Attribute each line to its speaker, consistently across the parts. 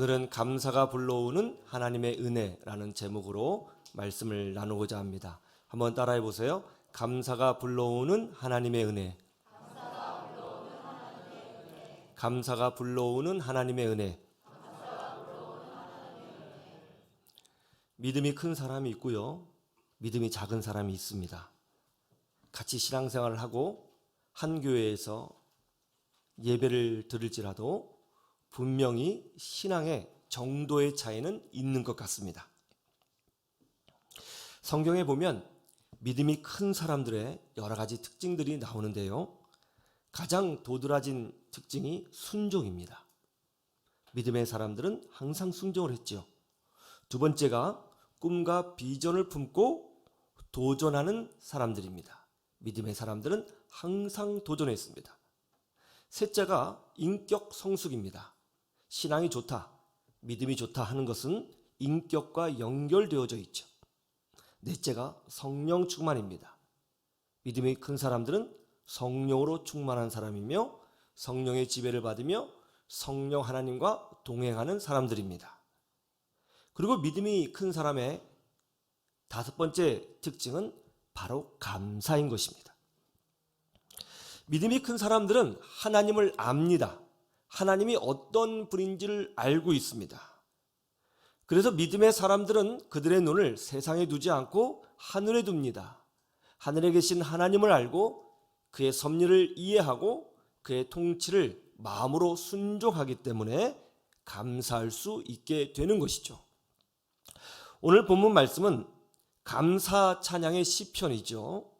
Speaker 1: 오늘은 감사가 불러오는 하나님의 은혜라는 제목으로 말씀을 나누고자 합니다. 한번 따라해 보세요. 감사가 불러오는 하나님의 은혜. 감사가 불러오는 하나님의 은혜. 믿음이 큰 사람이 있고요, 믿음이 작은 사람이 있습니다. 같이 신앙생활을 하고 한 교회에서 예배를 드릴지라도 분명히 신앙의 정도의 차이는 있는 것 같습니다. 성경에 보면 믿음이 큰 사람들의 여러 가지 특징들이 나오는데요, 가장 도드라진 특징이 순종입니다. 믿음의 사람들은 항상 순종을 했죠. 두 번째가 꿈과 비전을 품고 도전하는 사람들입니다. 믿음의 사람들은 항상 도전했습니다. 셋째가 인격 성숙입니다. 신앙이 좋다, 믿음이 좋다 하는 것은 인격과 연결되어져 있죠. 넷째가 성령 충만입니다. 믿음이 큰 사람들은 성령으로 충만한 사람이며 성령의 지배를 받으며 성령 하나님과 동행하는 사람들입니다. 그리고 믿음이 큰 사람의 다섯 번째 특징은 바로 감사인 것입니다. 믿음이 큰 사람들은 하나님을 압니다. 하나님이 어떤 분인지를 알고 있습니다. 그래서 믿음의 사람들은 그들의 눈을 세상에 두지 않고 하늘에 둡니다. 하늘에 계신 하나님을 알고 그의 섭리를 이해하고 그의 통치를 마음으로 순종하기 때문에 감사할 수 있게 되는 것이죠. 오늘 본문 말씀은 감사 찬양의 시편이죠.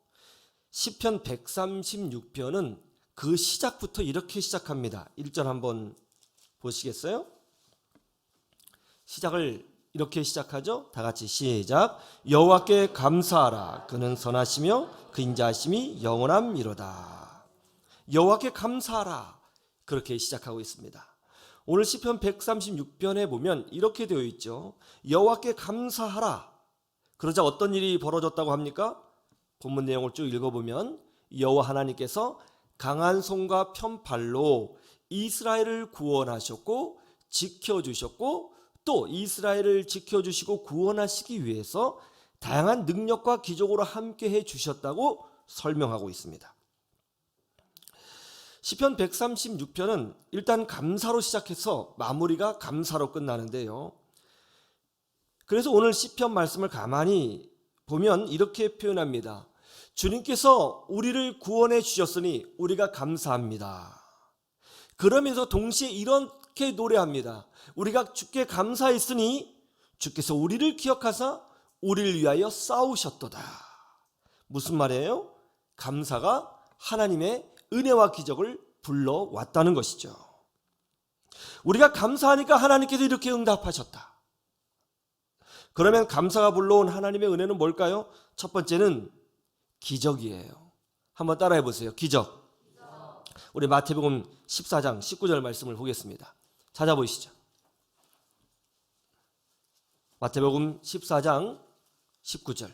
Speaker 1: 시편 136편은 그 시작부터 이렇게 시작합니다. 1절 한번 보시겠어요? 시작을 이렇게 시작하죠. 다 같이 시작. 여호와께 감사하라. 그는 선하시며 그 인자하심이 영원함이로다. 여호와께 감사하라. 그렇게 시작하고 있습니다. 오늘 시편 136편에 보면 이렇게 되어 있죠. 여호와께 감사하라. 그러자 어떤 일이 벌어졌다고 합니까? 본문 내용을 쭉 읽어보면 여호와 하나님께서 강한 손과 편팔로 이스라엘을 구원하셨고 지켜주셨고 또 이스라엘을 지켜주시고 구원하시기 위해서 다양한 능력과 기적으로 함께해 주셨다고 설명하고 있습니다. 시편 136편은 일단 감사로 시작해서 마무리가 감사로 끝나는데요, 그래서 오늘 시편 말씀을 가만히 보면 이렇게 표현합니다. 주님께서 우리를 구원해 주셨으니 우리가 감사합니다. 그러면서 동시에 이렇게 노래합니다. 우리가 주께 감사했으니 주께서 우리를 기억하사 우리를 위하여 싸우셨도다. 무슨 말이에요? 감사가 하나님의 은혜와 기적을 불러왔다는 것이죠. 우리가 감사하니까 하나님께서 이렇게 응답하셨다. 그러면 감사가 불러온 하나님의 은혜는 뭘까요? 첫 번째는 기적이에요. 한번 따라해 보세요. 기적. 우리 마태복음 14장 19절 말씀을 보겠습니다. 찾아보시죠. 마태복음 14장 19절.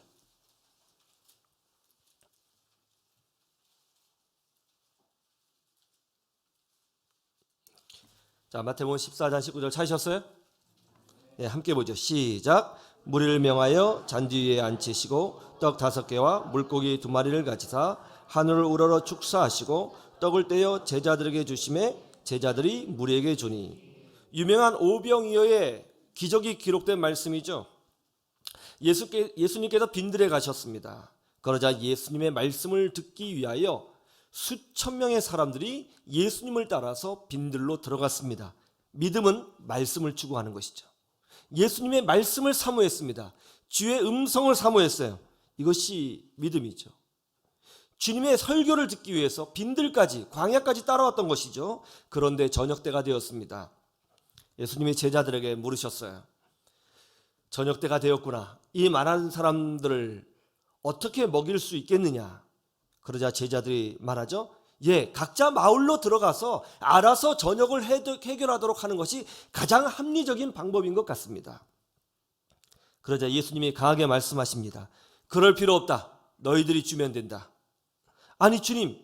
Speaker 1: 자, 마태복음 14장 19절 찾으셨어요? 네, 함께 보죠. 시작. 무리를 명하여 잔디 위에 앉히시고 떡 5개와 물고기 2마리를 가지사 하늘을 우러러 축사하시고 떡을 떼어 제자들에게 주시매 제자들이 무리에게 주니. 유명한 오병이어의 기적이 기록된 말씀이죠. 예수님께서 빈들에 가셨습니다. 그러자 예수님의 말씀을 듣기 위하여 수천 명의 사람들이 예수님을 따라서 빈들로 들어갔습니다. 믿음은 말씀을 추구하는 것이죠. 예수님의 말씀을 사모했습니다. 주의 음성을 사모했어요. 이것이 믿음이죠. 주님의 설교를 듣기 위해서 빈들까지, 광야까지 따라왔던 것이죠. 그런데 저녁 때가 되었습니다. 예수님이 제자들에게 물으셨어요. 저녁 때가 되었구나. 이 많은 사람들을 어떻게 먹일 수 있겠느냐. 그러자 제자들이 말하죠. 예, 각자 마을로 들어가서 알아서 저녁을 해결하도록 하는 것이 가장 합리적인 방법인 것 같습니다. 그러자 예수님이 강하게 말씀하십니다. 그럴 필요 없다. 너희들이 주면 된다. 아니 주님,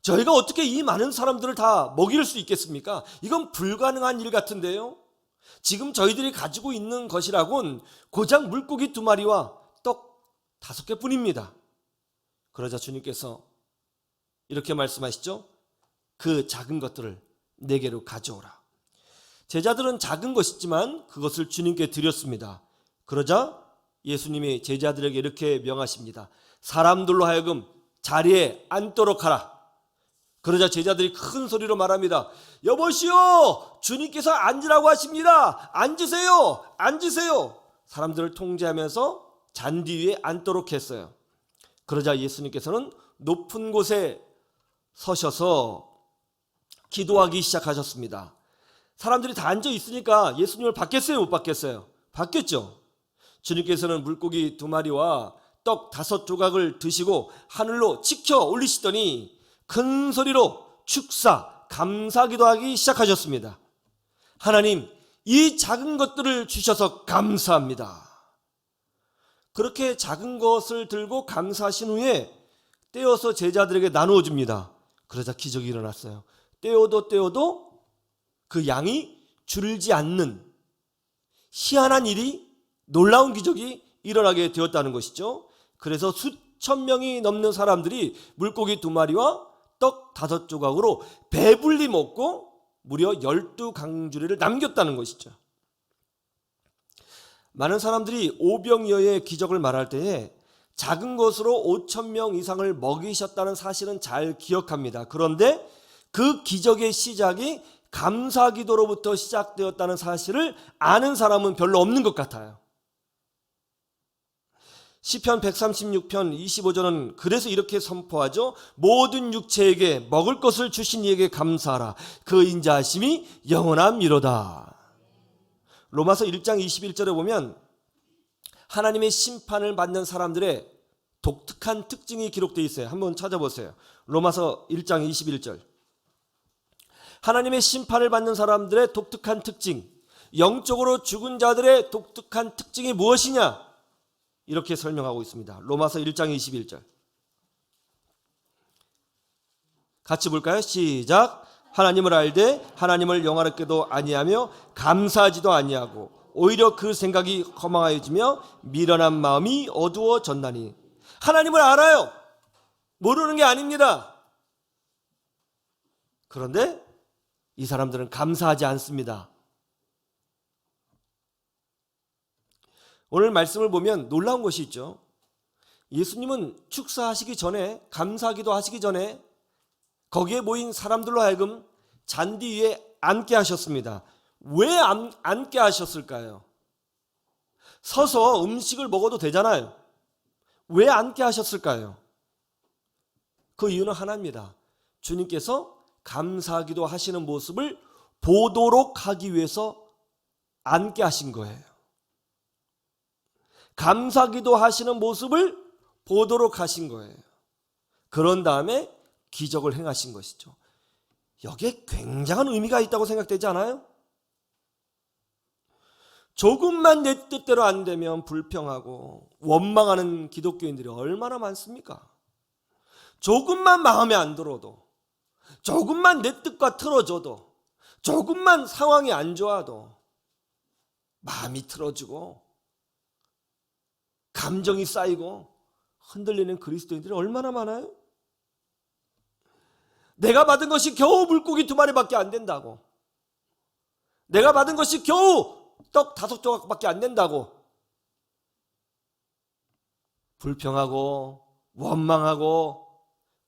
Speaker 1: 저희가 어떻게 이 많은 사람들을 다 먹일 수 있겠습니까? 이건 불가능한 일 같은데요. 지금 저희들이 가지고 있는 것이라곤 고작 물고기 2마리와 떡 5개뿐입니다. 그러자 주님께서 이렇게 말씀하시죠. 그 작은 것들을 내게로 가져오라. 제자들은 작은 것이지만 그것을 주님께 드렸습니다. 그러자 예수님이 제자들에게 이렇게 명하십니다. 사람들로 하여금 자리에 앉도록 하라. 그러자 제자들이 큰 소리로 말합니다. 여보시오, 주님께서 앉으라고 하십니다. 앉으세요, 앉으세요. 사람들을 통제하면서 잔디 위에 앉도록 했어요. 그러자 예수님께서는 높은 곳에 서셔서 기도하기 시작하셨습니다. 사람들이 다 앉아 있으니까 예수님을 받겠어요, 못 받겠어요? 받겠죠. 주님께서는 물고기 2마리와 떡 5조각을 드시고 하늘로 치켜 올리시더니 큰 소리로 축사, 감사 기도하기 시작하셨습니다. 하나님, 이 작은 것들을 주셔서 감사합니다. 그렇게 작은 것을 들고 감사하신 후에 떼어서 제자들에게 나누어 줍니다. 그러자 기적이 일어났어요. 떼어도 그 양이 줄지 않는 희한한 일이, 놀라운 기적이 일어나게 되었다는 것이죠. 그래서 수천 명이 넘는 사람들이 물고기 2마리와 떡 5조각으로 배불리 먹고 무려 12강주리를 남겼다는 것이죠. 많은 사람들이 오병이어의 기적을 말할 때에 작은 것으로 5,000명 이상을 먹이셨다는 사실은 잘 기억합니다. 그런데 그 기적의 시작이 감사기도로부터 시작되었다는 사실을 아는 사람은 별로 없는 것 같아요. 시편 136편 25절은 그래서 이렇게 선포하죠. 모든 육체에게 먹을 것을 주신 이에게 감사하라. 그 인자하심이 영원함이로다. 로마서 1장 21절에 보면 하나님의 심판을 받는 사람들의 독특한 특징이 기록되어 있어요. 한번 찾아보세요. 로마서 1장 21절. 하나님의 심판을 받는 사람들의 독특한 특징, 영적으로 죽은 자들의 독특한 특징이 무엇이냐? 이렇게 설명하고 있습니다. 로마서 1장 21절. 같이 볼까요? 시작. 하나님을 알되 하나님을 영화롭게도 아니하며 감사하지도 아니하고 오히려 그 생각이 허망하여지며 미련한 마음이 어두워졌나니. 하나님을 알아요. 모르는 게 아닙니다. 그런데 이 사람들은 감사하지 않습니다. 오늘 말씀을 보면 놀라운 것이 있죠. 예수님은 축사하시기 전에, 감사기도 하시기 전에 거기에 모인 사람들로 하여금 잔디 위에 앉게 하셨습니다. 왜 앉게 하셨을까요? 서서 음식을 먹어도 되잖아요. 왜 앉게 하셨을까요? 그 이유는 하나입니다. 주님께서 감사기도 하시는 모습을 보도록 하기 위해서 앉게 하신 거예요. 감사기도 하시는 모습을 보도록 하신 거예요. 그런 다음에 기적을 행하신 것이죠. 여기에 굉장한 의미가 있다고 생각되지 않아요? 조금만 내 뜻대로 안 되면 불평하고 원망하는 기독교인들이 얼마나 많습니까? 조금만 마음에 안 들어도, 조금만 내 뜻과 틀어져도, 조금만 상황이 안 좋아도 마음이 틀어지고 감정이 쌓이고 흔들리는 그리스도인들이 얼마나 많아요? 내가 받은 것이 겨우 물고기 2마리밖에 안 된다고, 내가 받은 것이 겨우 떡 5조각밖에 안 된다고 불평하고 원망하고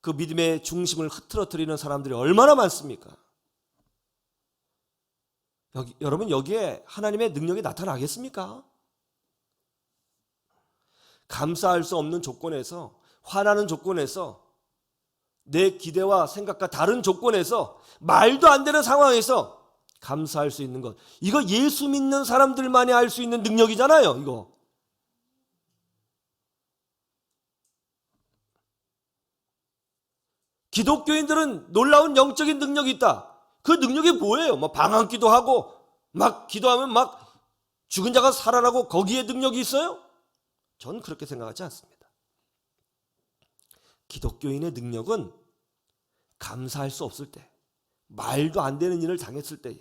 Speaker 1: 그 믿음의 중심을 흐트러뜨리는 사람들이 얼마나 많습니까? 여러분, 여기에 하나님의 능력이 나타나겠습니까? 감사할 수 없는 조건에서, 화나는 조건에서, 내 기대와 생각과 다른 조건에서, 말도 안 되는 상황에서 감사할 수 있는 것, 이거 예수 믿는 사람들만이 알 수 있는 능력이잖아요. 이거 기독교인들은 놀라운 영적인 능력이 있다. 그 능력이 뭐예요? 방언기도 하고 막 기도하면 막 죽은 자가 살아나고 거기에 능력이 있어요? 전 그렇게 생각하지 않습니다. 기독교인의 능력은 감사할 수 없을 때, 말도 안 되는 일을 당했을 때에,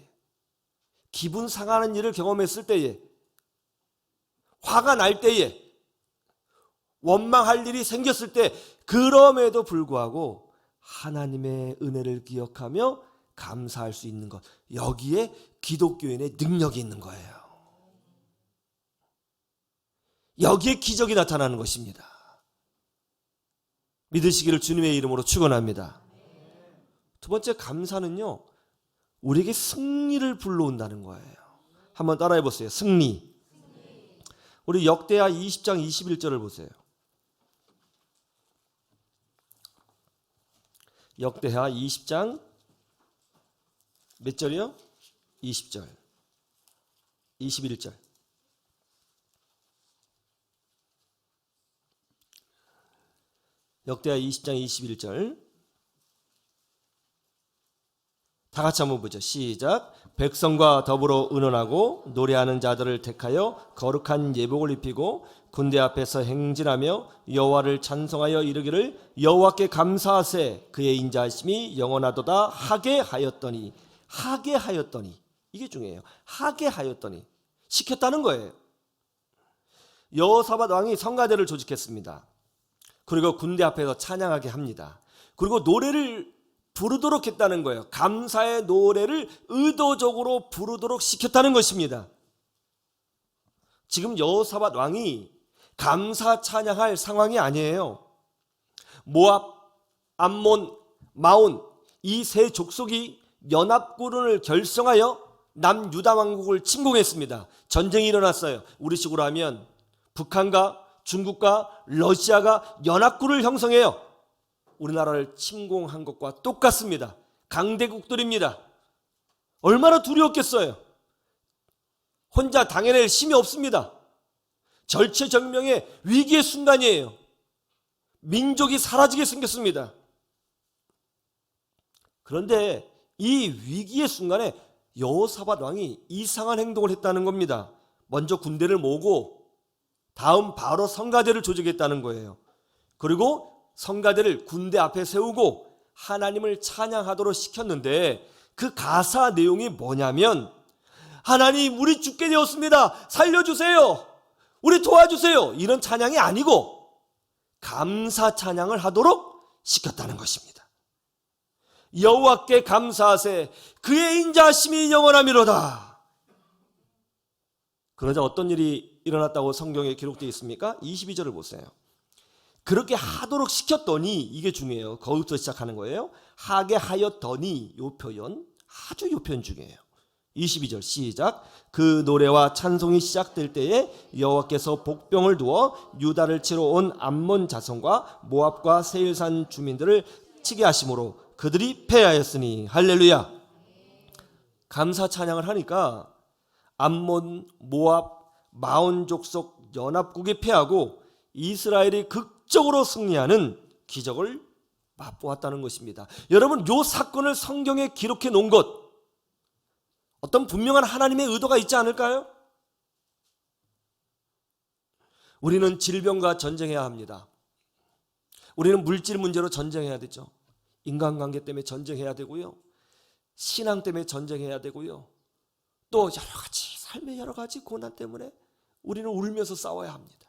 Speaker 1: 기분 상하는 일을 경험했을 때에, 화가 날 때에, 원망할 일이 생겼을 때, 그럼에도 불구하고 하나님의 은혜를 기억하며 감사할 수 있는 것, 여기에 기독교인의 능력이 있는 거예요. 여기에 기적이 나타나는 것입니다. 믿으시기를 주님의 이름으로 축원합니다. 두 번째, 감사는요, 우리에게 승리를 불러온다는 거예요. 한번 따라해 보세요. 승리. 우리 역대하 20장 21절을 보세요. 역대하 20장 몇 절이요? 20절. 21절. 역대하 20장 21절. 다 같이 한번 보죠. 시작. 백성과 더불어 의논하고 노래하는 자들을 택하여 거룩한 예복을 입히고 군대 앞에서 행진하며 여호와를 찬송하여 이르기를 여호와께 감사하세 그의 인자하심이 영원하도다 하게 하였더니. 하게 하였더니, 이게 중요해요. 하게 하였더니, 시켰다는 거예요. 여호사밧 왕이 성가대를 조직했습니다. 그리고 군대 앞에서 찬양하게 합니다. 그리고 노래를 부르도록 했다는 거예요. 감사의 노래를 의도적으로 부르도록 시켰다는 것입니다. 지금 여호사밧 왕이 감사 찬양할 상황이 아니에요. 모압, 암몬, 마온 이 세 족속이 연합군을 결성하여 남유다 왕국을 침공했습니다. 전쟁이 일어났어요. 우리식으로 하면 북한과 중국과 러시아가 연합군을 형성해요. 우리나라를 침공한 것과 똑같습니다. 강대국들입니다. 얼마나 두려웠겠어요. 혼자 당해낼 힘이 없습니다. 절체절명의 위기의 순간이에요. 민족이 사라지게 생겼습니다. 그런데 이 위기의 순간에 여호사밧 왕이 이상한 행동을 했다는 겁니다. 먼저 군대를 모으고 다음 바로 성가대를 조직했다는 거예요. 그리고 성가대를 군대 앞에 세우고 하나님을 찬양하도록 시켰는데 그 가사 내용이 뭐냐면 하나님 우리 죽게 되었습니다. 살려주세요. 우리 도와주세요. 이런 찬양이 아니고 감사 찬양을 하도록 시켰다는 것입니다. 여호와께 감사하세 그의 인자하심이 영원하미로다. 그러자 어떤 일이 일어났다고 성경에 기록되어 있습니까? 22절을 보세요. 그렇게 하도록 시켰더니, 이게 중요해요. 거기서 시작하는 거예요. 하게 하였더니, 이 표현 아주 이 표현 중요해요. 22절 시작. 그 노래와 찬송이 시작될 때에 여호와께서 복병을 두어 유다를 치러 온 암몬 자손과 모압과 세일산 주민들을 치게 하심으로 그들이 패하였으니. 할렐루야. 감사 찬양을 하니까 암몬, 모압, 마온 족속 연합국이 패하고 이스라엘이 극적으로 승리하는 기적을 맛보았다는 것입니다. 여러분, 이 사건을 성경에 기록해 놓은 것, 어떤 분명한 하나님의 의도가 있지 않을까요? 우리는 질병과 전쟁해야 합니다. 우리는 물질 문제로 전쟁해야 되죠. 인간관계 때문에 전쟁해야 되고요. 신앙 때문에 전쟁해야 되고요. 또 여러 가지 삶의 여러 가지 고난 때문에 우리는 울면서 싸워야 합니다.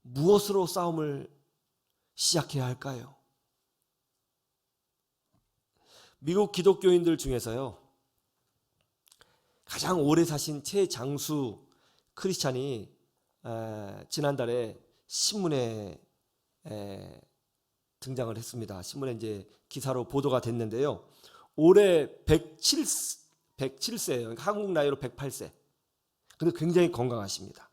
Speaker 1: 무엇으로 싸움을 시작해야 할까요? 미국 기독교인들 중에서요, 가장 오래 사신 최장수 크리스찬이 지난달에 신문에 등장을 했습니다. 신문에 이제 기사로 보도가 됐는데요. 올해 107세예요. 한국 나이로 108세. 근데 굉장히 건강하십니다.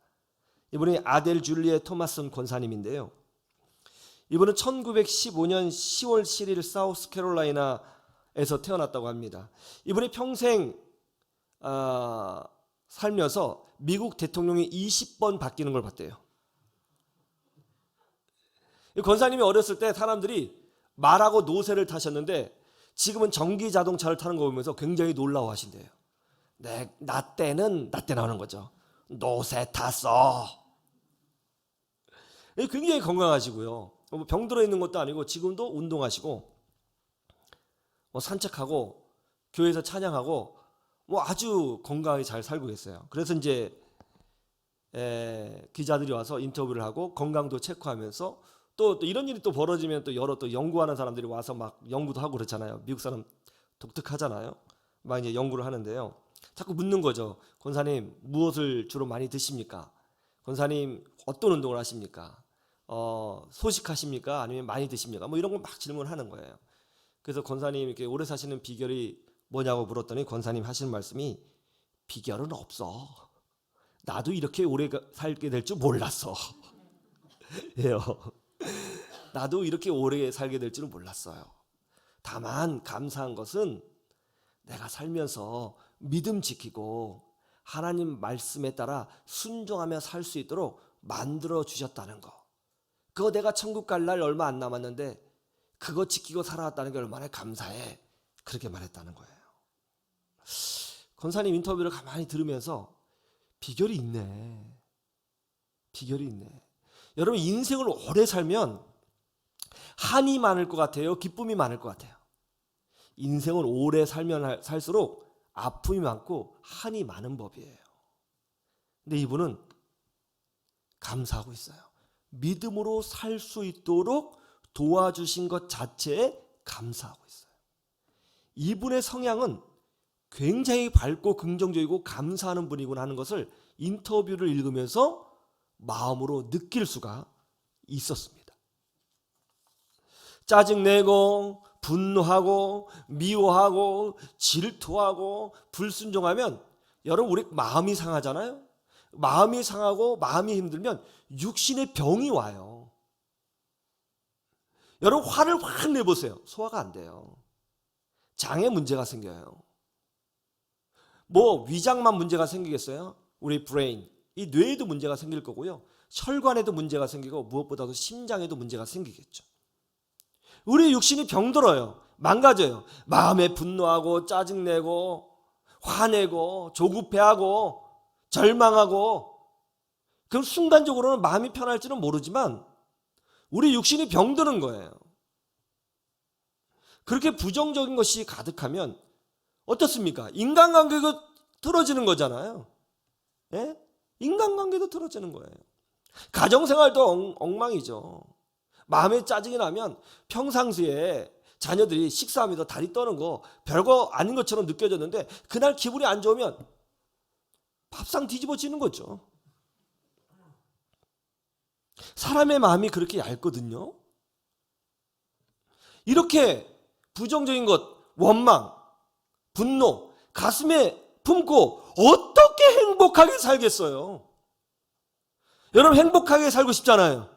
Speaker 1: 이분이 아델 줄리에 토마슨 권사님인데요. 이분은 1915년 10월 7일 사우스캐롤라이나에서 태어났다고 합니다. 이분이 평생 살면서 미국 대통령이 20번 바뀌는 걸 봤대요. 권사님이 어렸을 때 사람들이 말하고 노새를 타셨는데 지금은 전기 자동차를 타는 거 보면서 굉장히 놀라워하신대요. 네, 나 때 나오는 거죠. 노새 탔어. 굉장히 건강하시고요. 병 들어 있는 것도 아니고 지금도 운동하시고 산책하고 교회에서 찬양하고 뭐 아주 건강하게 잘 살고 계세요. 그래서 이제 기자들이 와서 인터뷰를 하고 건강도 체크하면서 또 이런 일이 또 벌어지면 또 여러 또 연구하는 사람들이 와서 막 연구도 하고 그렇잖아요. 미국 사람 독특하잖아요. 막 이제 연구를 하는데요. 자꾸 묻는 거죠. 권사님 무엇을 주로 많이 드십니까? 권사님 어떤 운동을 하십니까? 소식하십니까? 아니면 많이 드십니까? 뭐 이런 걸 막 질문하는 거예요. 그래서 권사님 이렇게 오래 사시는 비결이 뭐냐고 물었더니 권사님 하시는 말씀이 비결은 없어. 나도 이렇게 오래 살게 될 줄 몰랐어. 예요. 나도 이렇게 오래 살게 될 줄은 몰랐어요. 다만 감사한 것은 내가 살면서 믿음 지키고 하나님 말씀에 따라 순종하며 살 수 있도록 만들어 주셨다는 거. 그거 내가 천국 갈 날 얼마 안 남았는데 그거 지키고 살아왔다는 게 얼마나 감사해. 그렇게 말했다는 거예요. 권사님 인터뷰를 가만히 들으면서 비결이 있네. 비결이 있네. 여러분 인생을 오래 살면 한이 많을 것 같아요? 기쁨이 많을 것 같아요? 인생을 오래 살면 살수록 아픔이 많고 한이 많은 법이에요. 근데 이분은 감사하고 있어요. 믿음으로 살 수 있도록 도와주신 것 자체에 감사하고 있어요. 이분의 성향은 굉장히 밝고 긍정적이고 감사하는 분이구나 하는 것을 인터뷰를 읽으면서 마음으로 느낄 수가 있었습니다. 짜증내고 분노하고 미워하고 질투하고 불순종하면 여러분 우리 마음이 상하잖아요. 마음이 상하고 마음이 힘들면 육신의 병이 와요. 여러분 화를 확 내보세요. 소화가 안 돼요. 장에 문제가 생겨요. 뭐 위장만 문제가 생기겠어요? 우리 브레인, 이 뇌에도 문제가 생길 거고요. 혈관에도 문제가 생기고 무엇보다도 심장에도 문제가 생기겠죠. 우리 육신이 병들어요. 망가져요. 마음에 분노하고 짜증내고 화내고 조급해하고 절망하고 그럼 순간적으로는 마음이 편할지는 모르지만 우리 육신이 병드는 거예요. 그렇게 부정적인 것이 가득하면 어떻습니까? 인간관계가 틀어지는 거잖아요. 예? 인간관계도 틀어지는 거예요. 가정생활도 엉망이죠. 마음에 짜증이 나면 평상시에 자녀들이 식사하면서 다리 떠는 거 별거 아닌 것처럼 느껴졌는데 그날 기분이 안 좋으면 밥상 뒤집어지는 거죠. 사람의 마음이 그렇게 얇거든요. 이렇게 부정적인 것, 원망, 분노, 가슴에 품고 어떻게 행복하게 살겠어요? 여러분 행복하게 살고 싶잖아요.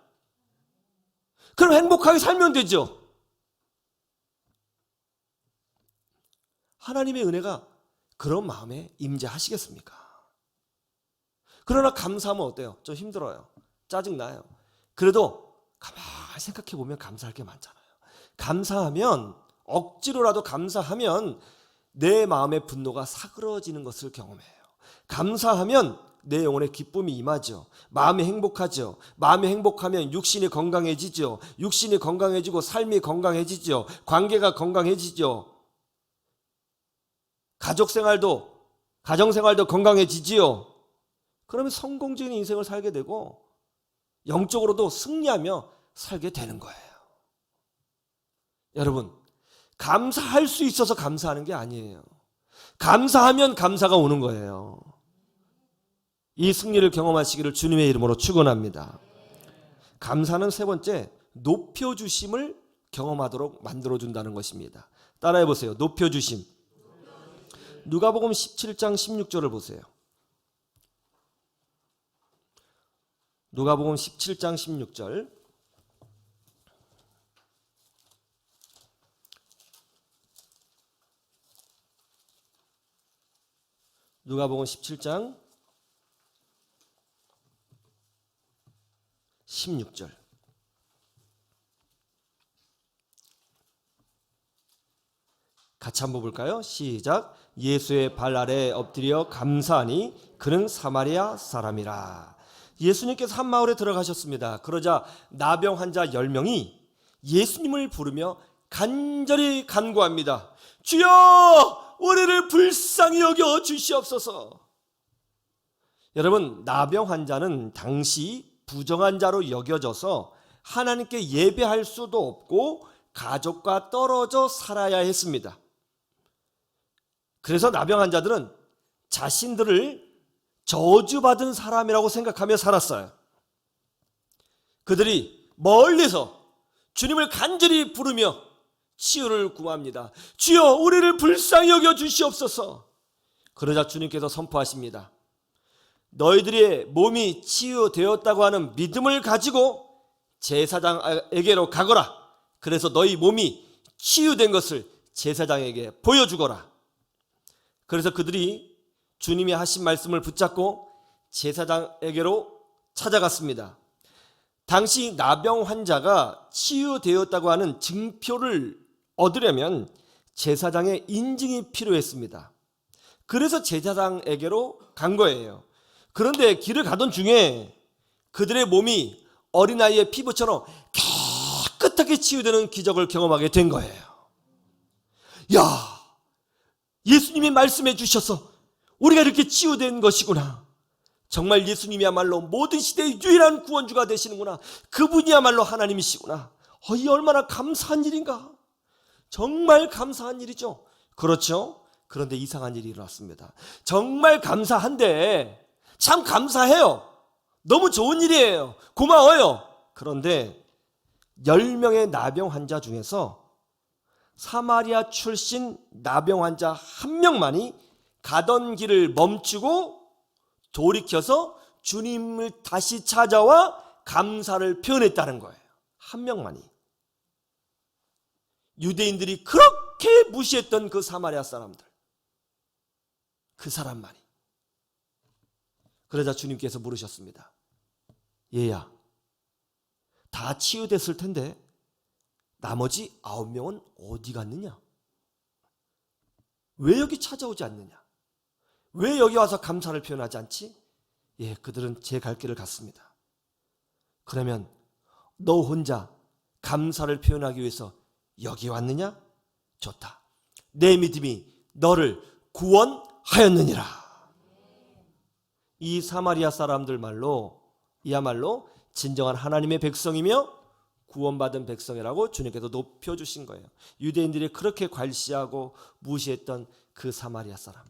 Speaker 1: 그럼 행복하게 살면 되죠. 하나님의 은혜가 그런 마음에 임재하시겠습니까? 그러나 감사하면 어때요? 좀 힘들어요. 짜증나요. 그래도 가만히 생각해 보면 감사할 게 많잖아요. 감사하면 억지로라도 감사하면 내 마음의 분노가 사그러지는 것을 경험해요. 감사하면 내 영혼에 기쁨이 임하죠. 마음이 행복하죠. 마음이 행복하면 육신이 건강해지죠. 육신이 건강해지고 삶이 건강해지죠. 관계가 건강해지죠. 가정생활도 건강해지지요. 그러면 성공적인 인생을 살게 되고 영적으로도 승리하며 살게 되는 거예요. 여러분, 감사할 수 있어서 감사하는 게 아니에요. 감사하면 감사가 오는 거예요. 이 승리를 경험하시기를 주님의 이름으로 축원합니다. 감사는 세 번째, 높여주심을 경험하도록 만들어준다는 것입니다. 따라해 보세요. 높여주심. 누가복음 17장 16절을 보세요. 누가복음 17장 16절. 누가복음 17장 16절. 같이 한번 볼까요? 시작. 예수의 발 아래 엎드려 감사하니 그는 사마리아 사람이라. 예수님께서 한 마을에 들어가셨습니다. 그러자 나병 환자 10명이 예수님을 부르며 간절히 간구합니다. 주여 우리를 불쌍히 여겨 주시옵소서. 여러분, 나병 환자는 당시 부정한 자로 여겨져서 하나님께 예배할 수도 없고 가족과 떨어져 살아야 했습니다. 그래서 나병 환자들은 자신들을 저주받은 사람이라고 생각하며 살았어요. 그들이 멀리서 주님을 간절히 부르며 치유를 구합니다. 주여, 우리를 불쌍히 여겨 주시옵소서. 그러자 주님께서 선포하십니다. 너희들의 몸이 치유되었다고 하는 믿음을 가지고 제사장에게로 가거라. 그래서 너희 몸이 치유된 것을 제사장에게 보여주거라. 그래서 그들이 주님이 하신 말씀을 붙잡고 제사장에게로 찾아갔습니다. 당시 나병 환자가 치유되었다고 하는 증표를 얻으려면 제사장의 인증이 필요했습니다. 그래서 제사장에게로 간 거예요. 그런데 길을 가던 중에 그들의 몸이 어린아이의 피부처럼 깨끗하게 치유되는 기적을 경험하게 된 거예요. 야, 예수님이 말씀해 주셔서 우리가 이렇게 치유된 것이구나. 정말 예수님이야말로 모든 시대의 유일한 구원주가 되시는구나. 그분이야말로 하나님이시구나. 이 얼마나 감사한 일인가. 정말 감사한 일이죠. 그렇죠? 그런데 이상한 일이 일어났습니다. 정말 감사한데, 참 감사해요. 너무 좋은 일이에요. 고마워요. 그런데 10명의 나병 환자 중에서 사마리아 출신 나병 환자 한 명만이 가던 길을 멈추고 돌이켜서 주님을 다시 찾아와 감사를 표현했다는 거예요. 한 명만이. 유대인들이 그렇게 무시했던 그 사마리아 사람들, 그 사람만이. 그러자 주님께서 물으셨습니다. 얘야, 다 치유됐을 텐데 나머지 9명은 어디 갔느냐? 왜 여기 찾아오지 않느냐? 왜 여기 와서 감사를 표현하지 않지? 예, 그들은 제 갈 길을 갔습니다. 그러면 너 혼자 감사를 표현하기 위해서 여기 왔느냐? 좋다. 내 믿음이 너를 구원하였느니라. 이 사마리아 사람들 말로 이야말로 진정한 하나님의 백성이며 구원받은 백성이라고 주님께서 높여주신 거예요. 유대인들이 그렇게 괄시하고 무시했던 그 사마리아 사람.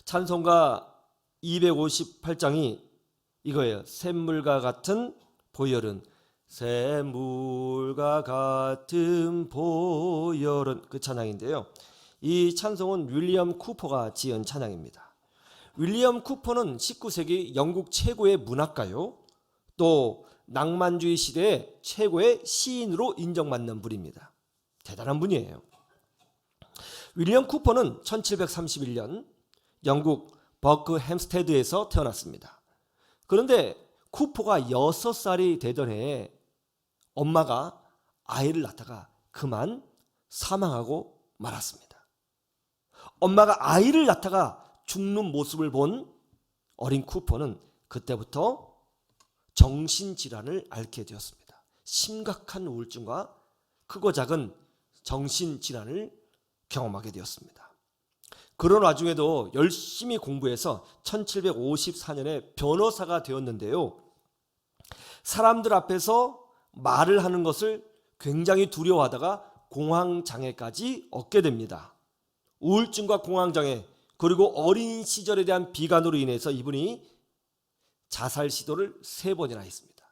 Speaker 1: 찬송가 258장이 이거예요. 샘물과 같은 보혈은, 샘물과 같은 보혈은, 그 찬양인데요. 이 찬송은 윌리엄 쿠퍼가 지은 찬양입니다. 윌리엄 쿠퍼는 19세기 영국 최고의 문학가요, 또 낭만주의 시대의 최고의 시인으로 인정받는 분입니다. 대단한 분이에요. 윌리엄 쿠퍼는 1731년 영국 버크햄스테드에서 태어났습니다. 그런데 쿠퍼가 6살이 되던 해에 엄마가 아이를 낳다가 그만 사망하고 말았습니다. 엄마가 아이를 낳다가 죽는 모습을 본 어린 쿠퍼는 그때부터 정신질환을 앓게 되었습니다. 심각한 우울증과 크고 작은 정신질환을 경험하게 되었습니다. 그런 와중에도 열심히 공부해서 1754년에 변호사가 되었는데요. 사람들 앞에서 말을 하는 것을 굉장히 두려워하다가 공황장애까지 얻게 됩니다. 우울증과 공황장애, 그리고 어린 시절에 대한 비관으로 인해서 이분이 자살 시도를 3번이나 했습니다.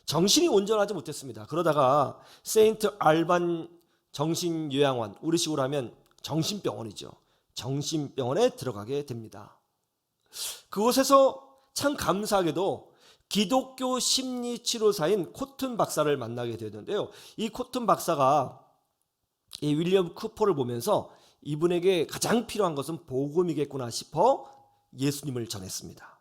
Speaker 1: 정신이 온전하지 못했습니다. 그러다가 세인트 알반 정신요양원, 우리식으로 하면 정신병원이죠. 정신병원에 들어가게 됩니다. 그곳에서 참 감사하게도 기독교 심리치료사인 코튼 박사를 만나게 되는데요. 이 코튼 박사가 이 윌리엄 쿠퍼를 보면서 이분에게 가장 필요한 것은 복음이겠구나 싶어 예수님을 전했습니다.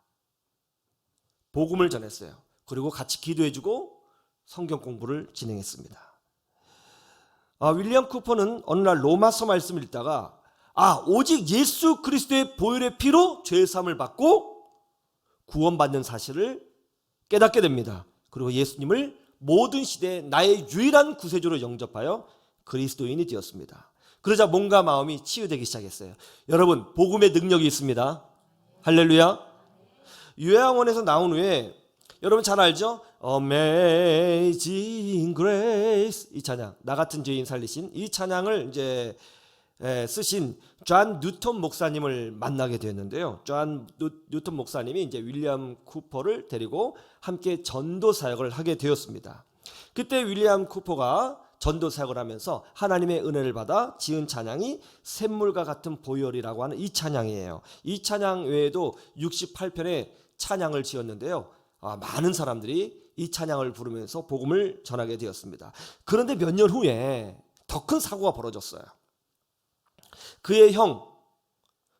Speaker 1: 복음을 전했어요. 그리고 같이 기도해주고 성경 공부를 진행했습니다. 윌리엄 쿠퍼는 어느 날 로마서 말씀을 읽다가 오직 예수 그리스도의 보혈의 피로 죄사함을 받고 구원받는 사실을 깨닫게 됩니다. 그리고 예수님을 모든 시대에 나의 유일한 구세주로 영접하여 그리스도인이 되었습니다. 그러자 몸과 마음이 치유되기 시작했어요. 여러분, 복음의 능력이 있습니다. 할렐루야. 요양원에서 나온 후에 여러분 잘 알죠? Amazing Grace, 이 찬양, 나 같은 죄인 살리신 이 찬양을 이제 쓰신 존 뉴턴 목사님을 만나게 되었는데요. 존 뉴턴 목사님이 이제 윌리엄 쿠퍼를 데리고 함께 전도 사역을 하게 되었습니다. 그때 윌리엄 쿠퍼가 전도 사역을 하면서 하나님의 은혜를 받아 지은 찬양이 샘물과 같은 보혈이라고 하는 이 찬양이에요. 이 찬양 외에도 68편의 찬양을 지었는데요. 많은 사람들이 이 찬양을 부르면서 복음을 전하게 되었습니다. 그런데 몇 년 후에 더 큰 사고가 벌어졌어요. 그의 형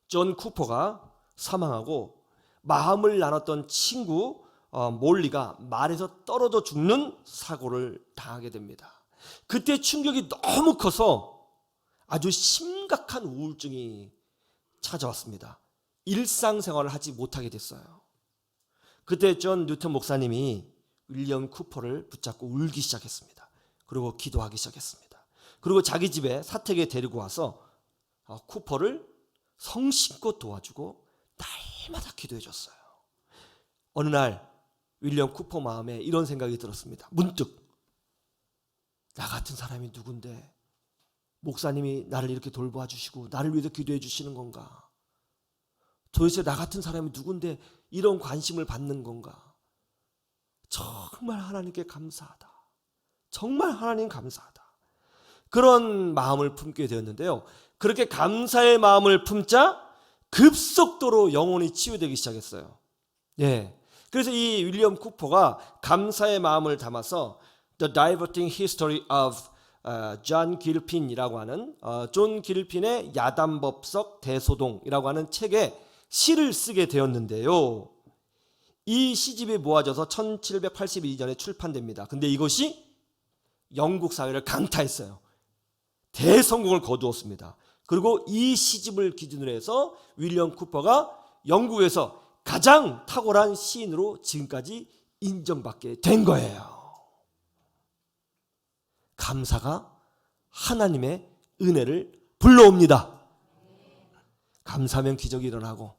Speaker 1: 존 쿠퍼가 사망하고 마음을 나눴던 친구 몰리가 말에서 떨어져 죽는 사고를 당하게 됩니다. 그때 충격이 너무 커서 아주 심각한 우울증이 찾아왔습니다. 일상생활을 하지 못하게 됐어요. 그때 존 뉴턴 목사님이 윌리엄 쿠퍼를 붙잡고 울기 시작했습니다. 그리고 기도하기 시작했습니다. 그리고 자기 집에 사택에 데리고 와서 쿠퍼를 성심껏 도와주고 날마다 기도해 줬어요. 어느 날 윌리엄 쿠퍼 마음에 이런 생각이 들었습니다. 문득 나 같은 사람이 누군데 목사님이 나를 이렇게 돌봐 주시고 나를 위해서 기도해 주시는 건가? 도대체 나 같은 사람이 누군데 이런 관심을 받는 건가? 정말 하나님께 감사하다. 정말 하나님 감사하다. 그런 마음을 품게 되었는데요. 그렇게 감사의 마음을 품자 급속도로 영혼이 치유되기 시작했어요. 예. 그래서 이 윌리엄 쿠퍼가 감사의 마음을 담아서 The Diverting History of 존 길핀이라고 하는 존 길핀의 야단법석 대소동이라고 하는 책에 시를 쓰게 되었는데요. 이 시집이 모아져서 1782년에 출판됩니다. 근데 이것이 영국 사회를 강타했어요. 대성공을 거두었습니다. 그리고 이 시집을 기준으로 해서 윌리엄 쿠퍼가 영국에서 가장 탁월한 시인으로 지금까지 인정받게 된 거예요. 감사가 하나님의 은혜를 불러옵니다. 감사하면 기적이 일어나고,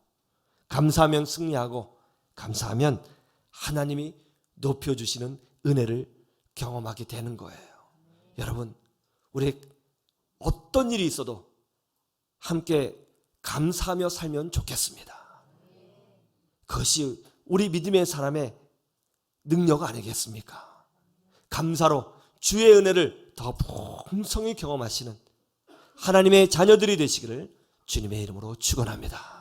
Speaker 1: 감사하면 승리하고, 감사하면 하나님이 높여주시는 은혜를 경험하게 되는 거예요. 여러분, 우리 어떤 일이 있어도 함께 감사하며 살면 좋겠습니다. 그것이 우리 믿음의 사람의 능력 아니겠습니까? 감사로 주의 은혜를 더 풍성히 경험하시는 하나님의 자녀들이 되시기를 주님의 이름으로 축원합니다.